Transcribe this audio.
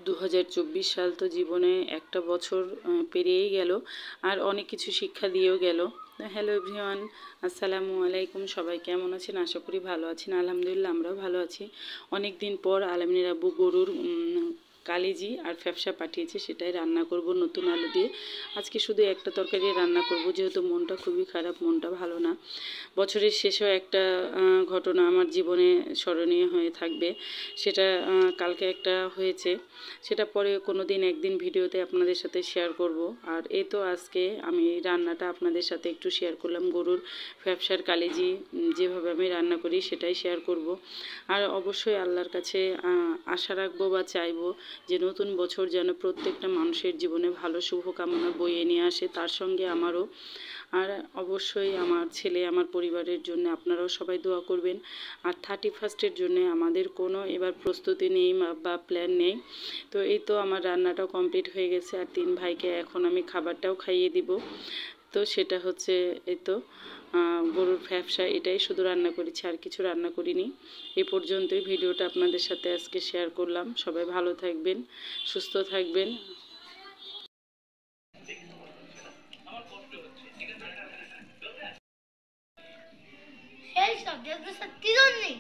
2024 সাল তো জীবনে একটা বছর পেরিয়েই গেল, আর অনেক কিছু শিক্ষা দিয়েও গেল। হ্যালো এভরিওয়ান, আসসালামু আলাইকুম। সবাই কেমন আছেন? আশা করি ভালো আছেন। আলহামদুলিল্লাহ আমরাও ভালো আছি। অনেক দিন পর আলমিনের আব্বু গরুর কালিজি আর ফ্যাপসা পাঠিয়েছে, সেটাই রান্না করব নতুন আলু দিয়ে। আজকে শুধু একটা তরকারি রান্না করব, যেহেতু মনটা খুবই খারাপ, মনটা ভালো না। বছরের শেষেও একটা ঘটনা আমার জীবনে স্মরণীয় হয়ে থাকবে। সেটা কালকে একটা হয়েছে, সেটা পরে কোনো দিন একদিন ভিডিওতে আপনাদের সাথে শেয়ার করব। আর এই তো আজকে আমি রান্নাটা আপনাদের সাথে একটু শেয়ার করলাম। গরুর ফ্যাপসার কালিজি যেভাবে আমি রান্না করি সেটাই শেয়ার করব। আর অবশ্যই আল্লাহর কাছে আশা রাখবো বা চাইবো যে নতুন বছর যেন প্রত্যেকটা মানুষের জীবনে ভালো শুভকামনা বয়ে নিয়ে আসে, তার সঙ্গে আমারও। আর অবশ্যই আমার ছেলে, আমার পরিবারের জন্য আপনারাও সবাই দোয়া করবেন। আর 31st জন্য আমাদের কোনো এবার প্রস্তুতি নেই বা প্ল্যান নেই। তো এই তো আমার রান্নাটাও কমপ্লিট হয়ে গেছে, আর 3 ভাইকে এখন আমি খাবারটাও খাইয়ে দিব। তো সেটা হচ্ছে এই তো গরুর ফ্যাপসা, এটাই শুধু রান্না করেছি, আর কিছু রান্না করিনি। এই পর্যন্তই ভিডিওটা আপনাদের সাথে আজকে শেয়ার করলাম। সবাই ভালো থাকবেন, সুস্থ থাকবেন। সেই সব সত্যি জন্যই